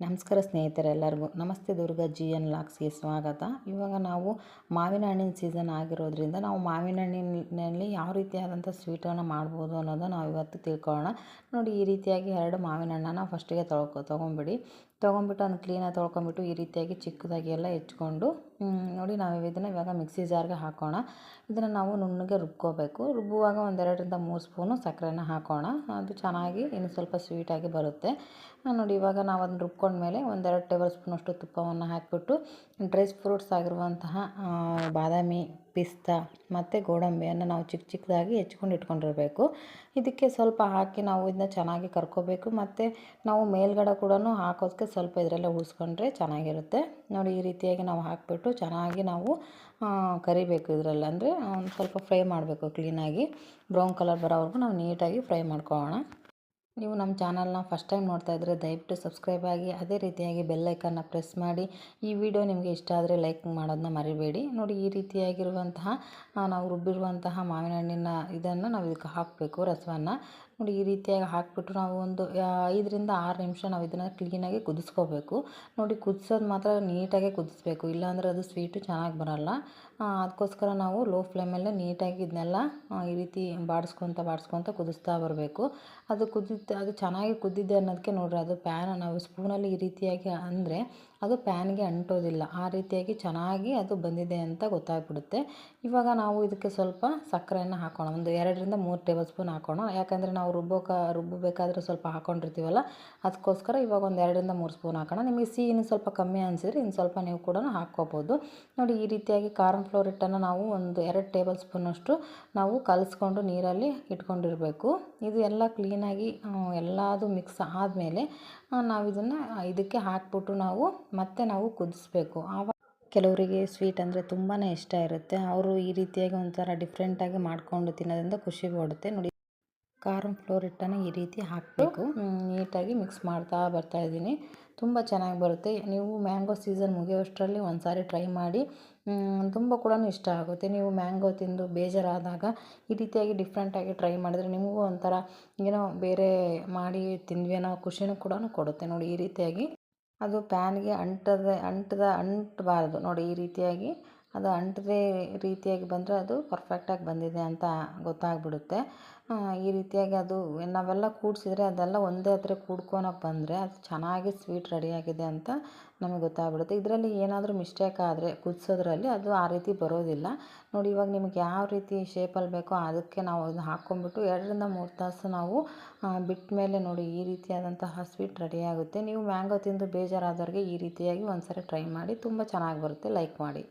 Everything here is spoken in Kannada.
ನಮಸ್ಕಾರ ಸ್ನೇಹಿತರೆ ಎಲ್ಲರಿಗೂ ನಮಸ್ತೆ. ದುರ್ಗಾ ಜಿ ಎನ್ ಲಾಕ್ಸ್ಗೆ ಸ್ವಾಗತ. ಇವಾಗ ನಾವು ಮಾವಿನ ಹಣ್ಣಿನ ಸೀಸನ್ ಆಗಿರೋದ್ರಿಂದ ನಾವು ಮಾವಿನ ಹಣ್ಣಿನಲ್ಲಿ ಯಾವ ರೀತಿಯಾದಂಥ ಸ್ವೀಟನ್ನು ಮಾಡ್ಬೋದು ಅನ್ನೋದು ನಾವು ಇವತ್ತು ತಿಳ್ಕೊಳ್ಳೋಣ. ನೋಡಿ, ಈ ರೀತಿಯಾಗಿ 2 ಮಾವಿನ ಹಣ್ಣನ್ನು ಫಸ್ಟಿಗೆ ತೊಗೊಂಬಿಟ್ಟು ಅದನ್ನು ಕ್ಲೀನಾಗಿ ತೊಳ್ಕೊಂಬಿಟ್ಟು ಈ ರೀತಿಯಾಗಿ ಚಿಕ್ಕದಾಗಿ ಎಲ್ಲ ಹೆಚ್ಕೊಂಡು ನೋಡಿ ನಾವು ಇದನ್ನು ಇವಾಗ ಮಿಕ್ಸಿ ಜಾರ್ಗೆ ಹಾಕೋಣ. ಇದನ್ನು ನಾವು ನುಣ್ಣಗೆ ರುಬ್ಕೋಬೇಕು. ರುಬ್ಬುವಾಗ 1-2 ಸ್ಪೂನು ಸಕ್ಕರೆನ ಹಾಕೋಣ. ಅದು ಚೆನ್ನಾಗಿ ಇನ್ನು ಸ್ವಲ್ಪ ಸ್ವೀಟಾಗಿ ಬರುತ್ತೆ. ನೋಡಿ, ಇವಾಗ ನಾವು ಅದನ್ನು ರುಬ್ಕೊಂಡ್ಮೇಲೆ 1-2 ಟೇಬಲ್ ಸ್ಪೂನಷ್ಟು ತುಪ್ಪವನ್ನು ಹಾಕಿಬಿಟ್ಟು ಡ್ರೈ ಫ್ರೂಟ್ಸ್ ಆಗಿರುವಂತಹ ಬಾದಾಮಿ, ಪಿಸ್ತಾ ಮತ್ತು ಗೋಡಂಬಿಯನ್ನು ನಾವು ಚಿಕ್ಕದಾಗಿ ಹೆಚ್ಕೊಂಡು ಇಟ್ಕೊಂಡಿರಬೇಕು. ಇದಕ್ಕೆ ಸ್ವಲ್ಪ ಹಾಕಿ ನಾವು ಇದನ್ನ ಚೆನ್ನಾಗಿ ಕರ್ಕೋಬೇಕು. ಮತ್ತು ನಾವು ಮೇಲ್ಗಡೆ ಕೂಡ ಹಾಕೋದಕ್ಕೆ ಸ್ವಲ್ಪ ಇದರಲ್ಲೇ ಉಳಿಸ್ಕೊಂಡ್ರೆ ಚೆನ್ನಾಗಿರುತ್ತೆ. ನೋಡಿ, ಈ ರೀತಿಯಾಗಿ ನಾವು ಹಾಕಿಬಿಟ್ಟು ಚೆನ್ನಾಗಿ ನಾವು ಕರಿಬೇಕು. ಇದರಲ್ಲಿ ಅಂದರೆ ಒಂದು ಸ್ವಲ್ಪ ಫ್ರೈ ಮಾಡಬೇಕು. ಕ್ಲೀನಾಗಿ ಬ್ರೌನ್ ಕಲರ್ ಬರೋವರೆಗೂ ನಾವು ನೀಟಾಗಿ ಫ್ರೈ ಮಾಡ್ಕೊಳ್ಳೋಣ. ನೀವು ನಮ್ಮ ಚಾನಲ್ನ ಫಸ್ಟ್ ಟೈಮ್ ನೋಡ್ತಾ ಇದ್ದರೆ ದಯವಿಟ್ಟು ಸಬ್ಸ್ಕ್ರೈಬ್ ಆಗಿ, ಅದೇ ರೀತಿಯಾಗಿ ಬೆಲ್ ಐಕನ್ನ ಪ್ರೆಸ್ ಮಾಡಿ. ಈ ವಿಡಿಯೋ ನಿಮಗೆ ಇಷ್ಟ ಆದರೆ ಲೈಕ್ ಮಾಡೋದನ್ನ ಮರಿಬೇಡಿ. ನೋಡಿ, ಈ ರೀತಿಯಾಗಿರುವಂತಹ ನಾವು ರುಬ್ಬಿರುವಂತಹ ಮಾವಿನ ಹಣ್ಣಿನ ಇದನ್ನು ನಾವು ಇದಕ್ಕೆ ಹಾಕಬೇಕು, ರಸವನ್ನು. ನೋಡಿ, ಈ ರೀತಿಯಾಗಿ ಹಾಕಿಬಿಟ್ಟು ನಾವು ಒಂದು 5-6 ನಿಮಿಷ ನಾವು ಇದನ್ನು ಕ್ಲೀನಾಗಿ ಕುದಿಸ್ಕೋಬೇಕು. ನೋಡಿ, ಕುದಿಸೋದು ಮಾತ್ರ ನೀಟಾಗಿ ಕುದಿಸ್ಬೇಕು, ಇಲ್ಲಾಂದರೆ ಅದು ಸ್ವೀಟು ಚೆನ್ನಾಗಿ ಬರೋಲ್ಲ. ಅದಕ್ಕೋಸ್ಕರ ನಾವು ಲೋ ಫ್ಲೇಮಲ್ಲೇ ನೀಟಾಗಿ ಇದನ್ನೆಲ್ಲ ಈ ರೀತಿ ಬಾಡಿಸ್ಕೊತ ಕುದಿಸ್ತಾ ಬರಬೇಕು. ಅದು ಚೆನ್ನಾಗಿ ಕುದ್ದಿದೆ ಅನ್ನೋದಕ್ಕೆ ನೋಡಿರಿ, ಅದು ನಾವು ಸ್ಪೂನಲ್ಲಿ ಈ ರೀತಿಯಾಗಿ ಅಂದರೆ ಅದು ಪ್ಯಾನ್ಗೆ ಅಂಟೋದಿಲ್ಲ. ಆ ರೀತಿಯಾಗಿ ಚೆನ್ನಾಗಿ ಅದು ಬಂದಿದೆ ಅಂತ ಗೊತ್ತಾಗ್ಬಿಡುತ್ತೆ. ಇವಾಗ ನಾವು ಇದಕ್ಕೆ ಸ್ವಲ್ಪ ಸಕ್ಕರೆಯನ್ನು ಹಾಕೋಣ. ಒಂದು 2-3 ಟೇಬಲ್ ಸ್ಪೂನ್ ಹಾಕೋಣ. ಯಾಕಂದರೆ ನಾವು ರುಬ್ಬಬೇಕಾದ್ರೆ ಸ್ವಲ್ಪ ಹಾಕ್ಕೊಂಡಿರ್ತೀವಲ್ಲ, ಅದಕ್ಕೋಸ್ಕರ ಇವಾಗ ಒಂದು 2-3 ಸ್ಪೂನ್ ಹಾಕೋಣ. ನಿಮಗೆ ಸಿಹಿ ಇನ್ನು ಸ್ವಲ್ಪ ಕಮ್ಮಿ ಅನಿಸಿದ್ರೆ ಇನ್ನು ಸ್ವಲ್ಪ ನೀವು ಕೂಡ ಹಾಕ್ಕೋಬೋದು. ನೋಡಿ, ಈ ರೀತಿಯಾಗಿ ಕಾರ್ನ್ ಫ್ಲೋರ್ ಹಿಟ್ಟನ್ನು ನಾವು ಒಂದು 2 ಟೇಬಲ್ ಸ್ಪೂನಷ್ಟು ನಾವು ಕಲಿಸ್ಕೊಂಡು ನೀರಲ್ಲಿ ಇಟ್ಕೊಂಡಿರಬೇಕು. ಇದು ಎಲ್ಲ ಕ್ಲೀನಾಗಿ ಎಲ್ಲದು ಮಿಕ್ಸ್ ಆದಮೇಲೆ ನಾವು ಇದಕ್ಕೆ ಹಾಕ್ಬಿಟ್ಟು ನಾವು ಕುದಿಸ್ಬೇಕು. ಕೆಲವರಿಗೆ ಸ್ವೀಟ್ ಅಂದರೆ ತುಂಬಾ ಇಷ್ಟ ಇರುತ್ತೆ. ಅವರು ಈ ರೀತಿಯಾಗಿ ಒಂಥರ ಡಿಫ್ರೆಂಟಾಗಿ ಮಾಡಿಕೊಂಡು ತಿನ್ನೋದ್ರಿಂದ ಖುಷಿ ಪಡುತ್ತೆ. ನೋಡಿ, ಕಾರ್ನ್ ಫ್ಲೋರ್ ಹಿಟ್ಟನ್ನು ಈ ರೀತಿ ಹಾಕಬೇಕು. ನೀಟಾಗಿ ಮಿಕ್ಸ್ ಮಾಡ್ತಾ ಬರ್ತಾಯಿದ್ದೀನಿ. ತುಂಬ ಚೆನ್ನಾಗಿ ಬರುತ್ತೆ. ನೀವು ಮ್ಯಾಂಗೋ ಸೀಸನ್ ಮುಗಿಯೋಷ್ಟರಲ್ಲಿ ಒಂದು ಸಾರಿ ಟ್ರೈ ಮಾಡಿ. ತುಂಬ ಕೂಡ ಇಷ್ಟ ಆಗುತ್ತೆ. ನೀವು ಮ್ಯಾಂಗೋ ತಿಂದು ಬೇಜಾರಾದಾಗ ಈ ರೀತಿಯಾಗಿ ಡಿಫ್ರೆಂಟಾಗಿ ಟ್ರೈ ಮಾಡಿದ್ರೆ ನಿಮಗೂ ಒಂಥರ ಏನೋ ಬೇರೆ ಮಾಡಿ ತಿಂದ್ವಿ ಅನ್ನೋ ಖುಷಿನೂ ಕೂಡ ಕೊಡುತ್ತೆ. ನೋಡಿ, ಈ ರೀತಿಯಾಗಿ ಅದು ಪ್ಯಾನ್ಗೆ ಅಂಟಬಾರ್ದು. ನೋಡಿ, ಈ ರೀತಿಯಾಗಿ ಅದು ಅಂಟದೇ ರೀತಿಯಾಗಿ ಬಂದರೆ ಅದು ಪರ್ಫೆಕ್ಟಾಗಿ ಬಂದಿದೆ ಅಂತ ಗೊತ್ತಾಗ್ಬಿಡುತ್ತೆ. ಈ ರೀತಿಯಾಗಿ ಅದು ನಾವೆಲ್ಲ ಕೂಡಿಸಿದ್ರೆ ಅದೆಲ್ಲ ಒಂದೇ ಹತ್ರ ಕೂಡ್ಕೊಳಕ್ಕೆ ಬಂದರೆ ಅದು ಚೆನ್ನಾಗಿ ಸ್ವೀಟ್ ರೆಡಿಯಾಗಿದೆ ಅಂತ ನಮಗೆ ಗೊತ್ತಾಗ್ಬಿಡುತ್ತೆ. ಇದರಲ್ಲಿ ಏನಾದರೂ ಮಿಸ್ಟೇಕ್ ಆದರೆ ಕುದಿಸೋದ್ರಲ್ಲಿ ಅದು ಆ ರೀತಿ ಬರೋದಿಲ್ಲ. ನೋಡಿ, ಇವಾಗ ನಿಮಗೆ ಯಾವ ರೀತಿ ಶೇಪಲ್ಲಿ ಬೇಕೋ ಅದಕ್ಕೆ ನಾವು ಅದನ್ನ ಹಾಕ್ಕೊಂಡ್ಬಿಟ್ಟು 2-3 ತಾಸು ನಾವು ಬಿಟ್ಟ ಮೇಲೆ ನೋಡಿ ಈ ರೀತಿಯಾದಂತಹ ಸ್ವೀಟ್ ರೆಡಿಯಾಗುತ್ತೆ. ನೀವು ಮ್ಯಾಂಗೋ ತಿಂದು ಬೇಜಾರಾದವ್ರಿಗೆ ಈ ರೀತಿಯಾಗಿ ಒಂದು ಸಾರಿ ಟ್ರೈ ಮಾಡಿ. ತುಂಬ ಚೆನ್ನಾಗಿ ಬರುತ್ತೆ. ಲೈಕ್ ಮಾಡಿ.